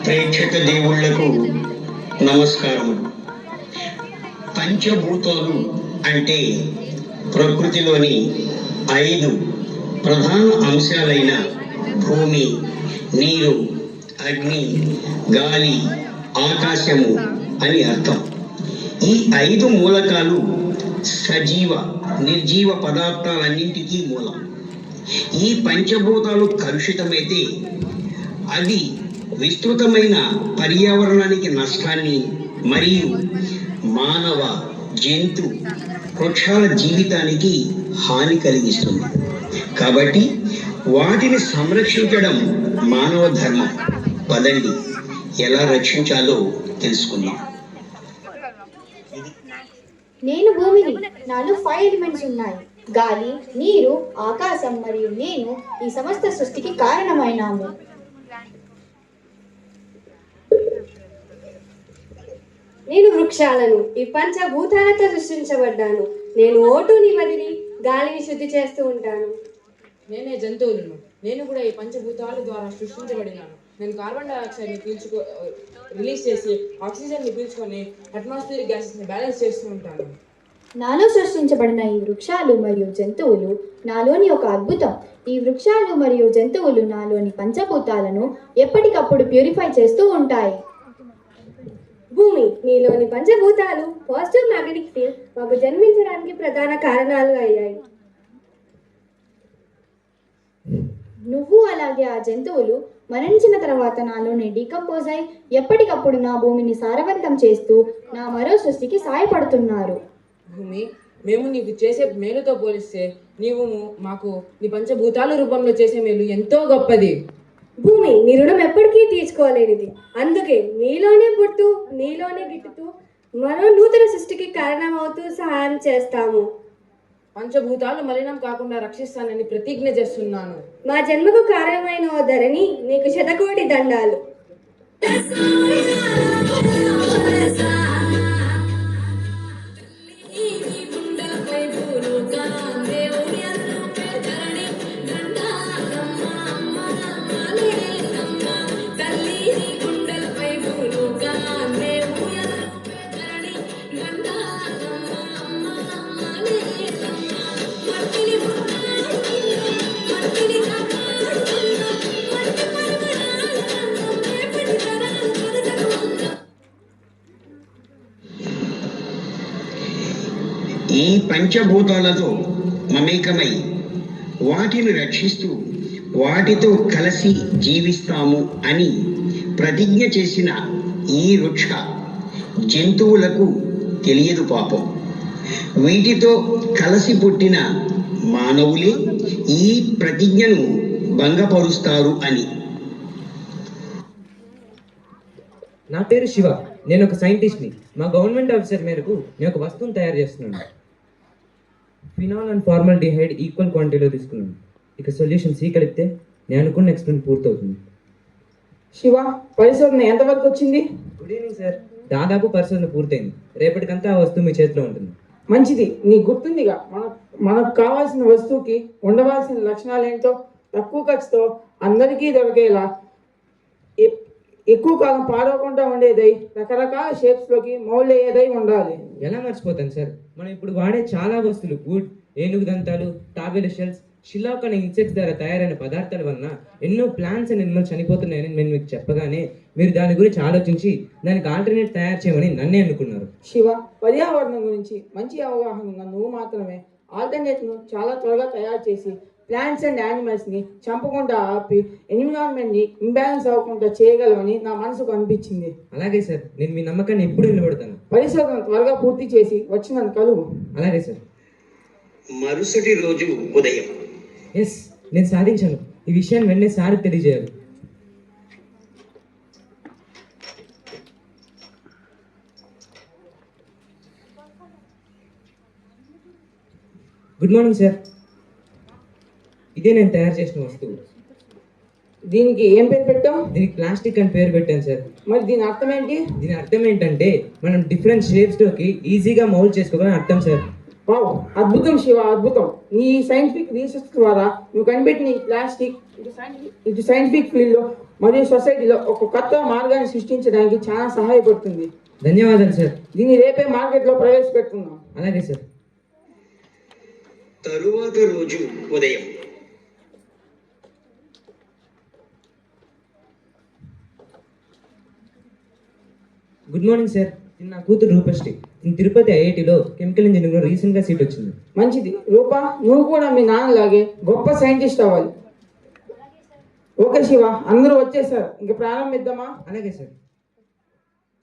ప్రేక్షక దేవుళ్లకు నమస్కారము. పంచభూతాలు అంటే ప్రకృతిలోని 5 ప్రధాన అంశాలైన భూమి, నీరు, అగ్ని, గాలి, ఆకాశము అని అర్థం. ఈ 5 మూలకాలు సజీవ నిర్జీవ పదార్థాలన్నింటికీ మూలం. ఈ పంచభూతాలు కలుషితమైతే అది విస్తృతమైన పర్యావరణానికి నష్టాన్ని మరియు మానవ, జంతు, వృక్షాల జీవితానికి హాని కలిగిస్తుంది. కాబట్టి వాటిని సంరక్షించడం మానవ ధర్మం. పదండి ఎలా రక్షించాలో తెలుసుకుందాం. నేను భూమిని. నాలో 5 ఎలిమెంట్స్ ఉన్నాయి. గాలి, నీరు, ఆకాశం మరియు నేను ఈ సమస్త సృష్టికి కారణమైనాము. నేను వృక్షాలను ఈ పంచభూతాలతో సృష్టించబడ్డాను. నేను ఓటుని వదిలి గాలిని శుద్ధి చేస్తూ ఉంటాను. నేనే జంతువులను. నేను కూడా ఈ పంచభూతాల ద్వారా సృష్టించబడినాను. నేను కార్బన్ డైఆక్సైడ్ని రిలీజ్ చేసి ఆక్సిజన్ని పీల్చుకొని అట్మాస్ఫియరిక్ గ్యాసెస్ని బ్యాలెన్స్ చేస్తూ ఉంటాను. నాలో సృష్టించబడిన ఈ వృక్షాలు మరియు జంతువులు నాలోని ఒక అద్భుతం. ఈ వృక్షాలు మరియు జంతువులు నాలోని పంచభూతాలను ఎప్పటికప్పుడు ప్యూరిఫై చేస్తూ ఉంటాయి. భూమి, నీలోని పంచభూతాలు పాజిటివ్ మ్యాగ్నెటిక్ ఫీల్డ్ మాకు జన్మించడానికి ప్రధాన కారణాలు అయ్యాయి. నువ్వు అలాగే ఆ జంతువులు మరణించిన తర్వాత నాలోనే డీకంపోజ్ అయి ఎప్పటికప్పుడు నా భూమిని సారవంతం చేస్తూ నా మరో సృష్టికి సహాయపడుతున్నారు. భూమి, మేము నీకు చేసే మేలుతో పోలిస్తే నీవు మాకు నీ పంచభూతాల రూపంలో చేసే మేలు ఎంతో గొప్పది. భూమి, నీ రుణం ఎప్పటికీ తీర్చుకోలేనిది. అందుకే నీలోనే పుడుతూ నీలోనే గిట్టుతూ మరో నూతన సృష్టికి కారణమవుతూ సహాయం చేస్తాము. పంచభూతాలు మలినం కాకుండా రక్షిస్తానని ప్రతిజ్ఞ చేస్తున్నాను. మా జన్మకు కారణమైన ఓ ధరణి నీకు శతకోటి దండాలు. ఈ పంచభూతాలతో మమేకమై వాటిని రక్షిస్తూ వాటితో కలిసి జీవిస్తాము అని ప్రతిజ్ఞ చేసిన ఈ వృక్ష జంతువులకు తెలియదు పాపం. వీటితో కలిసి పుట్టిన మానవులే ఈ ప్రతిజ్ఞను భంగపరుస్తారు అని. నా పేరు శివ. నేను ఒక సైంటిస్ట్ని. మా గవర్నమెంట్ ఆఫీసర్ మేరకు నేను ఒక వస్తువును తయారు చేస్తున్నాను. ఫినాల్ అండ్ ఫార్మాల్డిహైడ్ ఈక్వల్ క్వాంటిటీలో తీసుకున్నాను. ఇక సొల్యూషన్ సి కలిపితే నేను అనుకున్న ఎక్స్పెరిమెంట్ పూర్తవుతుంది. శివ, పరిశోధన ఎంతవరకు వచ్చింది? Good evening sir. దాదాపు పరిశోధన పూర్తయింది. రేపటికంతా ఆ వస్తువు మీ చేతిలో ఉంటుంది. మంచిది. నీకు గుర్తుందిగా మనకు కావాల్సిన వస్తువుకి ఉండవలసిన లక్షణాలు ఏంటో తక్కువ ఖర్చుతో అందరికీ దొరికేలా ఎక్కువ కాలం పాడవకుండా ఉండేదై రకరకాల షేప్స్లోకి మౌల్డ్ అయ్యేదై ఉండాలి. ఎలా మర్చిపోతాను సార్? మనం ఇప్పుడు వాడే చాలా వస్తువులు వుడ్, ఏనుగు దంతాలు, తాబేలు షెల్స్, షిలాక్ అనే ఇన్సెక్ట్స్ ద్వారా తయారైన పదార్థాల వలన ఎన్నో ప్లాంట్స్ అండ్ ఎనిమల్స్ చనిపోతున్నాయని నేను మీకు చెప్పగానే మీరు దాని గురించి ఆలోచించి దానికి ఆల్టర్నేట్ తయారు చేయమని నన్నే అనుకున్నారు. శివ, పర్యావరణం గురించి మంచి అవగాహన ఉన్న నువ్వు మాత్రమే ఆల్టర్నేట్ను చాలా త్వరగా తయారు చేసి ప్లాంట్స్ అండ్ యానిమల్స్ని చంపకుండా ఆపి ఎన్విరాన్మెంట్ని ఇంబ్యాలెన్స్ అవ్వకుండా చేయగలవని నా మనసుకు అనిపించింది. అలాగే సార్, నేను మీ నమ్మకాన్ని ఎప్పుడు నిలబడతాను. పరిశోధన త్వరగా పూర్తి చేసి వచ్చి నన్ను కలువు. అలాగే సార్. మరుసటి రోజు ఉదయం. ఎస్, నేను సాధించాను. ఈ విషయాన్ని వెంటనే సార్ తెలియజేయాలి. Good morning sir. ఇదే నేను తయారు చేసిన వస్తువు. దీనికి ఏం పేరు పెట్టాం? దీనికి ప్లాస్టిక్ అని పేరు పెట్టాను సార్. మరి దీని అర్థం ఏంటి? దీని అర్థం ఏంటంటే మనం డిఫరెంట్ షేప్స్లోకి ఈజీగా మౌల్డ్ చేసుకోవాలని అర్థం సార్. వావ్, అద్భుతం శివ, అద్భుతం. నీ సైంటిఫిక్ రీసెర్చ్ ద్వారా నువ్వు కనిపెట్టిన ఈ ప్లాస్టిక్ ఇటు సైంటిఫిక్ ఫీల్డ్లో మరియు సొసైటీలో ఒక కొత్త మార్గాన్ని సృష్టించడానికి చాలా సహాయపడుతుంది. ధన్యవాదాలు సార్. దీన్ని రేపే మార్కెట్లో ప్రవేశపెడుతున్నాం. అలాగే సార్. తరువాత రోజు ఉదయం గుడ్ మార్నింగ్ సార్. ఇది నా కూతురు రూపశ్రీ. నేను తిరుపతి ఐఐటిలో కెమికల్ ఇంజనీరింగ్లో రీసెంట్గా సీట్ వచ్చింది. మంచిది రూపా, నువ్వు కూడా మీ నాన్నలాగే గొప్ప సైంటిస్ట్ అవ్వాలి. ఓకే శివ, అందరూ వచ్చేసారు, ఇంక ప్రారంభిద్దామా? అలాగే సార్.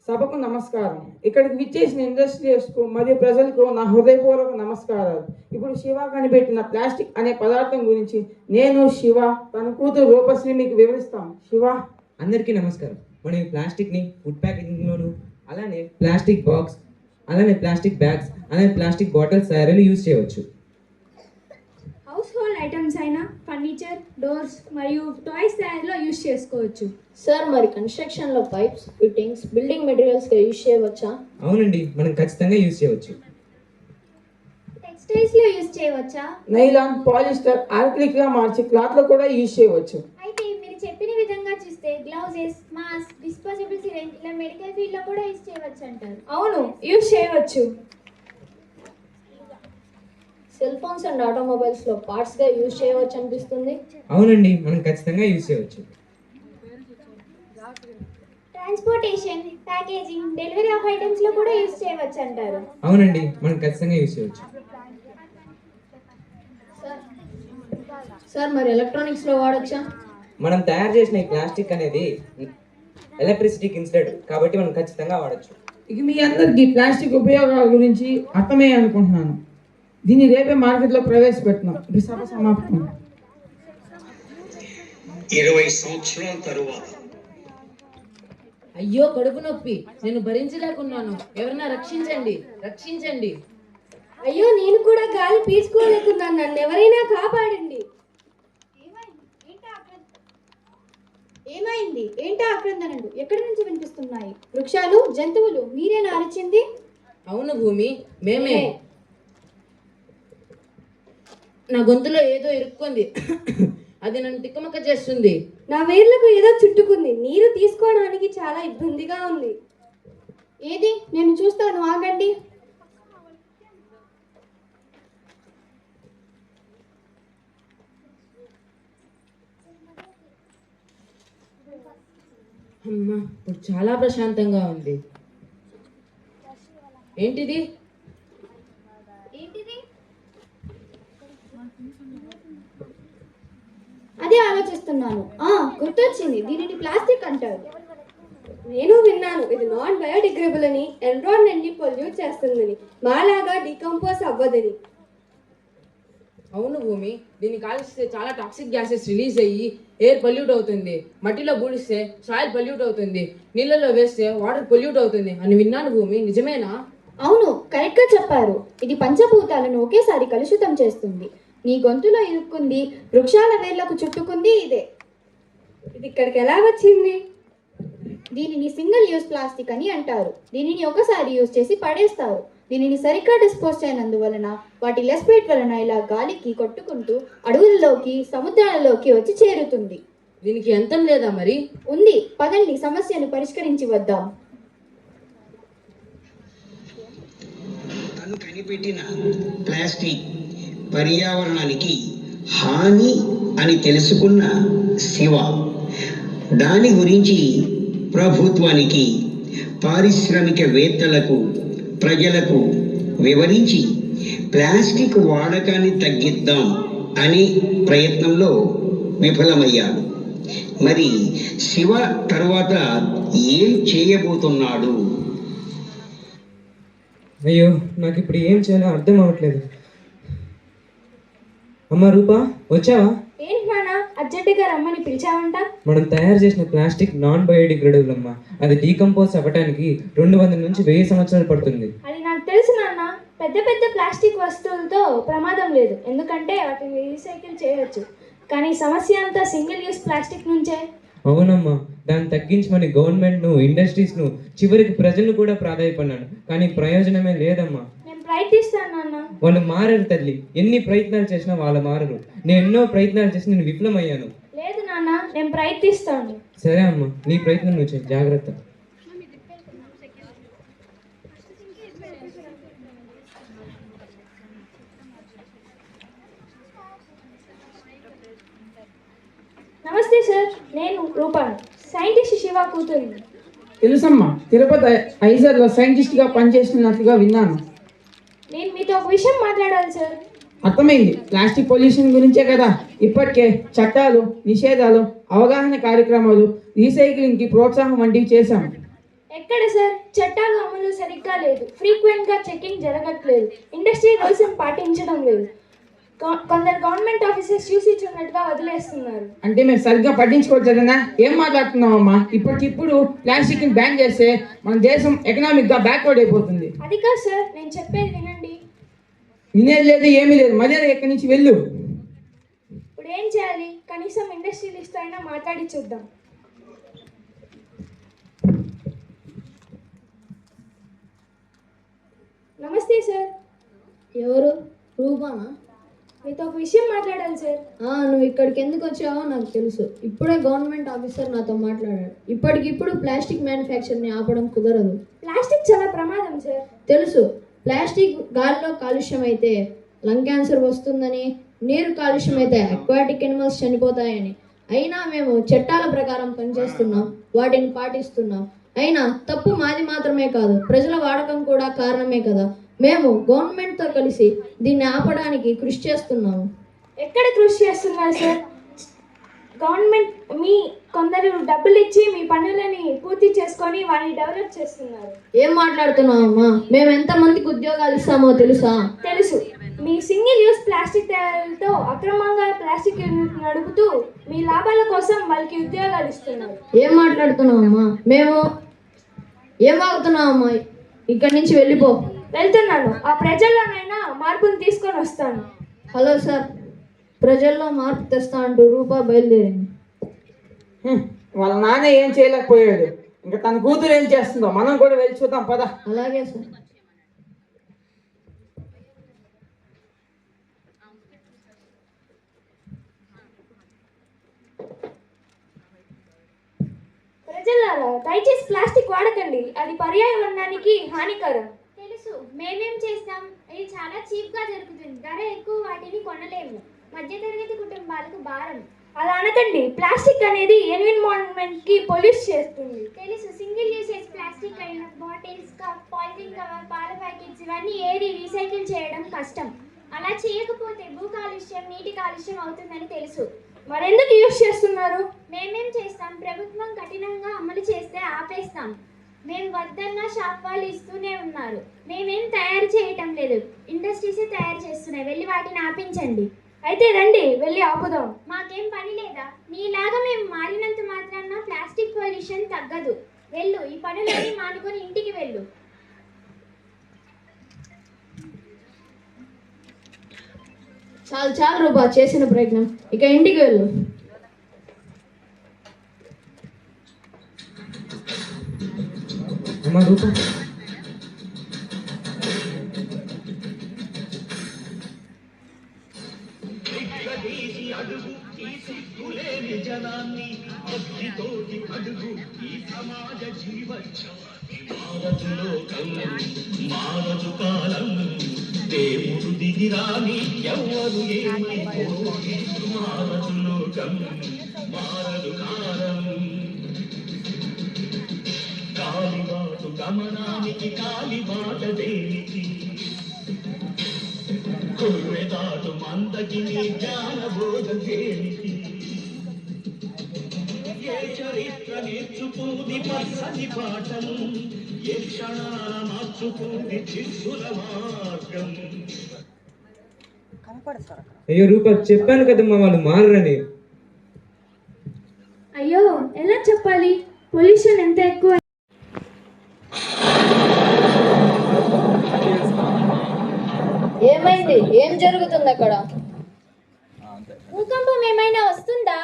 సభకు నమస్కారం. ఇక్కడికి విచ్చేసిన ఇండస్ట్రియల్స్కు మరియు ప్రజలకు నా హృదయపూర్వక నమస్కారాలు. ఇప్పుడు శివ కనిపెట్టిన ప్లాస్టిక్ అనే పదార్థం గురించి నేను, శివ, తన కూతురు రూపశ్రీ మీకు వివరిస్తాను. శివ, అందరికీ నమస్కారం. మనం ఈ ప్లాస్టిక్ని ఫుడ్ ప్యాకేజింగ్లోను, అలానే ప్లాస్టిక్ బాక్స్, అలానే ప్లాస్టిక్ బ్యాగ్స్, అలానే ప్లాస్టిక్ బాటిల్స్ తయారీలో యూజ్ చేయవచ్చు. హౌస్ హోల్డ్ ఐటమ్స్ అయినా ఫర్నిచర్, డోర్స్ మరియు టాయ్స్ తయారీలో యూజ్ చేసుకోవచ్చు. సార్ మరి కన్స్ట్రక్షన్లో పైప్స్, ఫిట్టింగ్స్, బిల్డింగ్ మెటీరియల్స్గా యూజ్ చేయవచ్చా? అవునండి, మనం ఖచ్చితంగా యూజ్ చేయవచ్చు. టెక్స్టైల్స్లో యూజ్ చేయవచ్చా? నైలాన్, పాలిస్టర్, ఆర్క్లిక్గా మార్చి క్లాత్లో కూడా యూజ్ చేయవచ్చు. అయితే మీరు చెప్పిన విధంగా చూస్తే గ్లౌజెస్, మాస్క్, డిస్పోజబుల్ సిరెంజ్ ఇలా మెడికల్ ఫీల్డ్లో కూడా యూజ్ చేయవచ్చు అంటారు. అవును, యూజ్ చేయవచ్చు. సెల్ ఫోన్స్ అండ్ ఆటోమొబైల్స్లో పార్ట్స్గా యూజ్ చేయవచ్చు అనిపిస్తుంది. అవునండి, మనం ఖచ్చితంగా యూజ్ చేయవచ్చు. ట్రాన్స్పోర్టేషన్, ప్యాకేజింగ్, డెలివరీ ఆఫ్ ఐటమ్స్లో కూడా యూజ్ చేయవచ్చు అంటారు. అవునండి, మనం ఖచ్చితంగా యూజ్ చేయవచ్చు. సార్ మరి ఎలక్ట్రానిక్స్లో వాడచ్చా? మనం తయారు చేసిన ఈ ప్లాస్టిక్ అనేది ఎలక్ట్రిసిటీకి ఇన్స్టెడ్ కాబట్టి మనం ఖచ్చితంగా వాడచ్చు. ఇక మీ అందరికీ ప్లాస్టిక్ ఉపయోగాల గురించి అర్థమే అనుకుంటున్నాను. దీన్ని రేపే మార్కెట్లో ప్రవేశపెడుతున్నాం. ఇది సభ సమాప్తం. 20 సంవత్సరాల తరువాత అయ్యో కడుపు నొప్పి, నేను భరించలేకున్నాను. ఎవరైనా రక్షించండి, రక్షించండి. అయ్యో, నేను కూడా గాలి పీల్చుకోలేకున్నాను, నన్ను ఎవరైనా కాపాడండి. ఏమైంది? ఏంటా ఆక్రందనలు ఎక్కడి నుంచి వినిపిస్తున్నాయి? వృక్షాలు, జంతువులు, మీరేనా అరిచింది? అవును భూమి, మేమే. నా గొంతులో ఏదో ఇరుక్కుంది. అది నన్ను తిక్కమక్క చేస్తుంది. నా వేర్లకు ఏదో చుట్టుకుంది. నీరు తీసుకోవడానికి చాలా ఇబ్బందిగా ఉంది. ఏది? నేను చూస్తాను, ఆగండి. అమ్మా, ఇప్పుడు చాలా ప్రశాంతంగా ఉంది. ఏంటిది? అదే ఆలోచిస్తున్నాను. గుర్తొచ్చింది, దీనిని ప్లాస్టిక్ అంటారు. నేను విన్నాను ఇది నాన్ బయోడిగ్రేడబుల్ అని, ఎన్విరాన్మెంట్ ని పొల్యూట్ చేస్తుందని, మాలాగా డీకంపోజ్ అవ్వదని. అవును భూమి, దీన్ని కాల్చితే చాలా టాక్సిక్ గ్యాసెస్ రిలీజ్ అయ్యి ఎయిర్ పొల్యూట్ అవుతుంది. మట్టిలో బూడిస్తే సాయిల్ పొల్యూట్ అవుతుంది. నీళ్ళలో వేస్తే వాటర్ పొల్యూట్ అవుతుంది అని విన్నాను భూమి, నిజమేనా? అవును, కరెక్ట్గా చెప్పారు. ఇది పంచభూతాలను ఒకేసారి కలుషితం చేస్తుంది. నీ గొంతులో ఇరుక్కుంది, వృక్షాల వేర్లకు చుట్టుకుంది ఇదే. ఇది ఇక్కడికి ఎలా వచ్చింది? దీనిని సింగిల్ యూజ్ ప్లాస్టిక్ అని అంటారు. దీనిని ఒకసారి యూజ్ చేసి పడేస్తారు. దీనిని సరిగ్గా డిస్పోజ్ చేయనందువలన వాటి లెస్ వెయిట్ వలన ఇలా గాలికి కొట్టుకుంటూ అడవులలోకి, సముద్రాలలోకి వచ్చి చేరుతుంది. దీనికి అంతం లేదా మరి? ఉంది, పదండి సమస్యను పరిష్కరించి వద్దాం. తను కనిపెట్టిన ప్లాస్టిక్ పర్యావరణానికి హాని అని తెలుసుకున్న శివ దాని గురించి ప్రభుత్వానికి, పారిశ్రామికవేత్తలకు, ప్రజలకు వివరించి ప్లాస్టిక్ వాడకాన్ని తగ్గిద్దాం అనే ప్రయత్నంలో విఫలమయ్యాడు. మరి శివ తర్వాత ఏం చేయబోతున్నాడు? అయ్యో, నాకు ఇప్పుడు ఏం చేయాలో అర్థం అవ్వట్లేదు. అమ్మ రూపా, వచ్చావా? ఏంటి నాన్న అర్జెంటుగా రమ్మని పిలిచావంట? మనం తయారు చేసిన ప్లాస్టిక్ నాన్ బయోడిగ్రేడబుల్ అమ్మా. అది డీకంపోజ్ అవ్వడానికి 200 నుంచి 1000 సంవత్సరాలు పడుతుంది. అది నాకు తెలుసు నాన్న. పెద్ద పెద్ద ప్లాస్టిక్ వస్తువులతో ప్రమాదం లేదు, ఎందుకంటే వాటిని రీసైకిల్ చేయవచ్చు. కానీ సమస్య అంతా సింగిల్ యూస్ ప్లాస్టిక్ నుంచే. అవునమ్మా, దాన్ని తగ్గించమని గవర్నమెంట్ను, ఇండస్ట్రీస్ను, చివరికి ప్రజలను కూడా ప్రాధాయపడినాను, కానీ ప్రయోజనమే లేదమ్మా. నేను ప్రయత్నిస్తాను నాన్న. వాళ్ళు మారరు తల్లి. ఎన్ని ప్రయత్నాలు చేసినా వాళ్ళు మారరు. నేను ఎన్నో ప్రయత్నాలు చేసి నేను విఫలమయ్యాను. లేదు నాన్న, నేను ప్రయత్నిస్తాను. సరే అమ్మా, నీ ప్రయత్నం నువ్వు చేయి. జాగ్రత్త. నమస్తే సార్, నేను రూపాను, సైంటిస్ట్ శివ కూతురిని. తెలుసమ్మా, తిరుపతి ఐజర్లో సైంటిస్ట్గా పనిచేస్తున్నట్లుగా విన్నాను. నేను మీతో ఒక విషయం మాట్లాడాలి సార్. అర్థమైంది. ప్లాస్టిక్ పొల్యూషన్ గురించే కదా. ఇప్పటికే చట్టాలు, నిషేధాలు, అవగాహన కార్యక్రమాలు, రీసైక్లింగ్కి ప్రోత్సాహం వంటివి చేశాం. ఎక్కడ సార్? చట్టాలు అమలు సరిగ్గా లేదు, ఫ్రీక్వెంట్గా చెకింగ్ జరగట్లేదు, ఇండస్ట్రీ రూల్స్ పాటించడం లేదు, కొందరు గవర్నమెంట్ ఆఫీసర్స్ చూసి చూడనట్టుగా వదిలేస్తున్నారు. అంటే మేము సరిగ్గా పట్టించుకోవట్లేదనా? ఏం మాట్లాడుతున్నామమ్మా? ఇప్పటికిప్పుడు ప్లాస్టిక్ని బ్యాన్ చేస్తే మన దేశం ఎకనామిక్గా బ్యాక్వర్డ్ అయిపోతుంది. అది కాదు సార్, నేను చెప్పేది వినండి. వినేది లేదు, ఏమీ లేదు. మర్యాద ఎక్కడి నుంచి వెళ్ళు. ఇప్పుడు ఏం చేయాలి? కనీసం ఇండస్ట్రియలిస్ట్ అయినా మాట్లాడి చూద్దాం. నమస్తే సార్. ఎవరు? రూపానా? మీతో ఒక విషయం మాట్లాడాలి సార్. నువ్వు ఇక్కడికి ఎందుకు వచ్చావో నాకు తెలుసు. ఇప్పుడే గవర్నమెంట్ ఆఫీసర్ నాతో మాట్లాడాడు. ఇప్పటికిప్పుడు ప్లాస్టిక్ మ్యానుఫ్యాక్చర్ని ఆపడం కుదరదు. ప్లాస్టిక్ చాలా ప్రమాదం సార్. తెలుసు. ప్లాస్టిక్ గాలిలో కాలుష్యం అయితే లంగ్ క్యాన్సర్ వస్తుందని, నీరు కాలుష్యం అయితే అక్వాటిక్ ఎనిమల్స్ చనిపోతాయని. అయినా మేము చట్టాల ప్రకారం పనిచేస్తున్నాం, వాటిని పాటిస్తున్నాం. అయినా తప్పు మాది మాత్రమే కాదు, ప్రజల వాడకం కూడా కారణమే కదా. మేము గవర్నమెంట్తో కలిసి దీన్ని ఆపడానికి కృషి చేస్తున్నాము. ఎక్కడ కృషి చేస్తున్నారు సార్? గవర్నమెంట్ మీ కొందరు డబ్బులు ఇచ్చి మీ పనులని పూర్తి చేసుకొని వాటిని డెవలప్ చేస్తున్నారు. ఏం మాట్లాడుతున్నావమ్మా? మేము ఎంతమందికి ఉద్యోగాలు ఇస్తామో తెలుసా? తెలుసు. మీ సింగిల్ యూస్ ప్లాస్టిక్ తయారీతో అక్రమంగా ప్లాస్టిక్ నడుపుతూ మీ లాభాల కోసం వాళ్ళకి ఉద్యోగాలు ఇస్తున్నారు. ఏం మాట్లాడుతున్నావమ్మా? మేము ఏం వాగుతున్నావమ్మా? ఇక్కడి నుంచి వెళ్ళిపో. వెళ్తున్నాను. ఆ ప్రజల్లోనైనా మార్పుని తీసుకొని వస్తాను. హలో సార్, ప్రజల్లో మార్పు తెస్తా అంటూ రూపా బయలుదేరింది. వాళ్ళ నాన్న ఏం చేయలేకపోయాడు, ఇంకా తన కూతురు ఏం చేస్తుందో మనం కూడా వెళ్ళి చూద్దాం పద. అలాగే సార్. ప్రజలారా, దయచేసి ప్లాస్టిక్ వాడకండి, అది పర్యావరణానికి హానికరం. తెలుసు, మేమేం చేస్తాం? ఇది చాలా చీప్గా దొరుకుతుంది, ధర ఎక్కువ, వాటిని కొనలేము, మధ్యతరగతి కుటుంబాలకు భారం. అలా అనకండి. ప్లాస్టిక్ అనేది ఎన్విరాన్మెంట్కి పొల్యూట్ చేస్తుంది. తెలుసు, సింగిల్ యూసేజ్ ప్లాస్టిక్ అయిన బాటిల్స్, కప్, పాలిథిన్ కవర్, పాల ప్యాకెట్స్ ఇవన్నీ ఏది రీసైకిల్ చేయడం కష్టం. అలా చేయకపోతే భూ కాలుష్యం, నీటి కాలుష్యం అవుతుందని తెలుసు. మరెందుకు యూజ్ చేస్తున్నారు? మేమేం చేస్తాం? ప్రభుత్వం కఠినంగా అమలు చేస్తే ఆపేస్తాం. మేము వద్దన్న షాప్ వాళ్ళు ఇస్తూనే ఉన్నారు. మేమేం తయారు చేయటం లేదు, ఇండస్ట్రీసే తయారు చేస్తున్నాయి. వెళ్ళి వాటిని ఆపించండి. అయితే రండి, వెళ్ళి ఆపుదాం. మాకేం పని లేదా? నీలాగా మేము మారినంత మాత్రాన ప్లాస్టిక్ పొల్యూషన్ తగ్గదు. వెళ్ళు, ఈ పనులన్నీ మానుకొని ఇంటికి వెళ్ళు. చాలు చాలు రూపా, చేసిన ప్రయత్నం. ఇక ఇంటికి వెళ్ళు. అమ్మా రూపా, మారదు కాలం, దేవుడు దిగిరాని ఎవరు మారదు లోకం, మారదు కాలం. కాలిబాటు గమనానికి కాలిబాట దేనికి, కొర్రెదాటు మందకి జ్ఞానబోధ దేనికి. ఏ చరిత్ర నేర్చుకుంది పచ్చని పాఠం, ఏ క్షణాల మార్చుకుంది చిత్తుల మార్గం. అయ్యో రూపా, చెప్పాను కదమ్మా వాళ్ళు మారరని. అయ్యో, ఎలా చెప్పాలి? పొల్యూషన్ ఎంత ఎక్కువ. ఏమైంది? ఏం జరుగుతుంది అక్కడ? భూకంపం ఏమైనా వస్తుందా?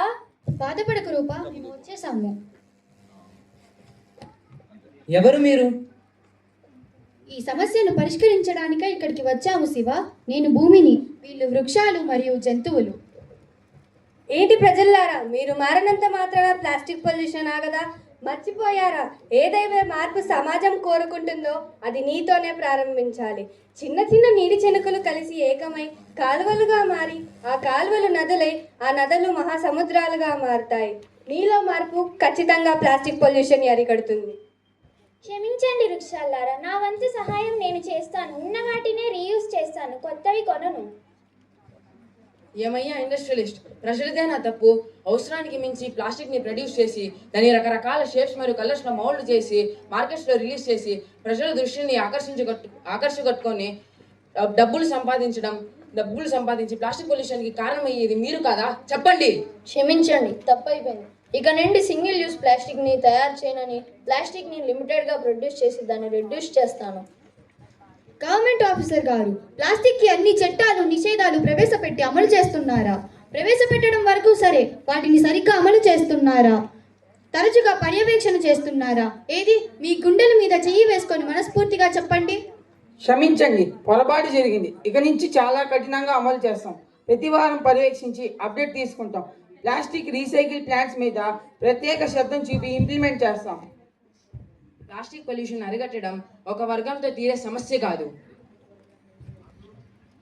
బాధపడకు రూపా, మేము వచ్చేసాము. ఎవరు మీరు? ఈ సమస్యను పరిష్కరించడానికే ఇక్కడికి వచ్చాము శివ. నేను భూమిని, వీళ్ళు వృక్షాలు మరియు జంతువులు. ఏంటి ప్రజల్లారా, మీరు మారినంత మాత్రాన ప్లాస్టిక్ పొల్యూషన్ ఆగదా? మర్చిపోయారా? ఏదైతే మార్పు సమాజం కోరుకుంటుందో అది నీతోనే ప్రారంభించాలి. చిన్న చిన్న నీటి చెనుకులు కలిసి ఏకమై కాలువలుగా మారి ఆ కాలువలు నదులై ఆ నదులు మహాసముద్రాలుగా మారుతాయి. నీలో మార్పు ఖచ్చితంగా ప్లాస్టిక్ పొల్యూషన్ అరికడుతుంది. క్షమించండి వృక్షాలారా, నా వంతు సహాయం నేను చేస్తాను. ఉన్న వాటినే రీయూజ్ చేస్తాను, కొత్తవి కొనను. ఏమయ్యా ఇండస్ట్రియలిస్ట్, ప్రజలదేనా తప్పు? అవసరానికి మించి ప్లాస్టిక్ని ప్రొడ్యూస్ చేసి దాని రకరకాల షేప్స్ మరియు కలర్స్లో మౌల్డ్ చేసి మార్కెట్స్లో రిలీజ్ చేసి ప్రజల దృష్టిని ఆకర్షగట్టుకొని డబ్బులు సంపాదించి ప్లాస్టిక్ పొల్యూషన్కి కారణమయ్యేది మీరు కాదా? చెప్పండి. క్షమించండి, తప్పైపోయింది. ఇక నుండి సింగిల్ యూస్ ప్లాస్టిక్ని తయారు చేయనని, ప్లాస్టిక్ని లిమిటెడ్గా ప్రొడ్యూస్ చేసి దాన్ని రెడ్యూస్ చేస్తాను. గవర్నమెంట్ ఆఫీసర్ గారు, ప్లాస్టిక్కి అన్ని చట్టాలు, నిషేధాలు ప్రవేశపెట్టి అమలు చేస్తున్నారా? ప్రవేశపెట్టడం వరకు సరే, వాటిని సరిగ్గా అమలు చేస్తున్నారా? తరచుగా పర్యవేక్షణ చేస్తున్నారా? ఏది మీ గుండెల మీద చెయ్యి వేసుకొని మనస్ఫూర్తిగా చెప్పండి. క్షమించండి, పొరపాటు జరిగింది. ఇక నుంచి చాలా కఠినంగా అమలు చేస్తాం. ప్రతి వారం పర్యవేక్షించి అప్డేట్ తీసుకుంటాం. ప్లాస్టిక్ రీసైకిల్ ప్లాంట్స్ మీద ప్రత్యేక శ్రద్ధను చూపి ఇంప్లిమెంట్ చేస్తాం. ప్లాస్టిక్ పొల్యూషన్ అరికట్టడం ఒక వర్గంతో తీరే సమస్య కాదు.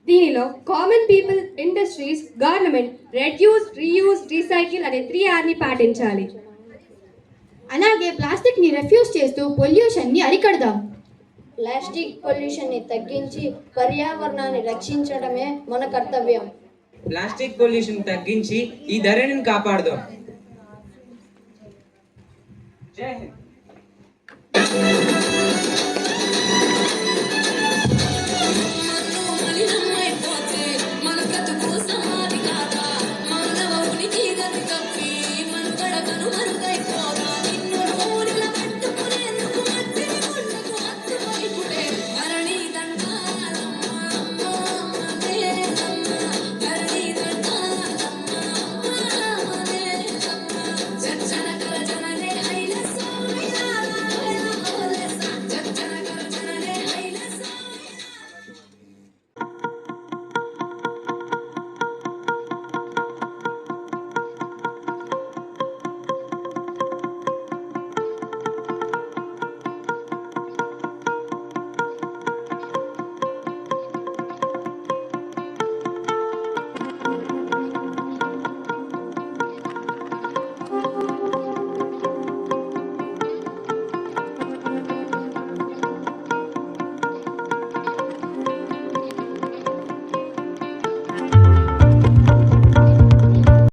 దీనిలో common people, industries, government reduce, reuse, recycle అనే 3Rని పాటించాలి. అలాగే ప్లాస్టిక్ని రిఫ్యూజ్ చేస్తూ పొల్యూషన్ని అరికడదాం. ప్లాస్టిక్ పొల్యూషన్ని తగ్గించి పర్యావరణాన్ని రక్షించడమే మన కర్తవ్యం. ప్లాస్టిక్ పొల్యూషన్ తగ్గించి ఈ ధరణిని కాపాడదాం. జై హింద్. మన బ్రతుకు సమాధి కాదా, మానవ ఉనికి గతి తప్పి మనుగడ కనుమరుగైపోదా.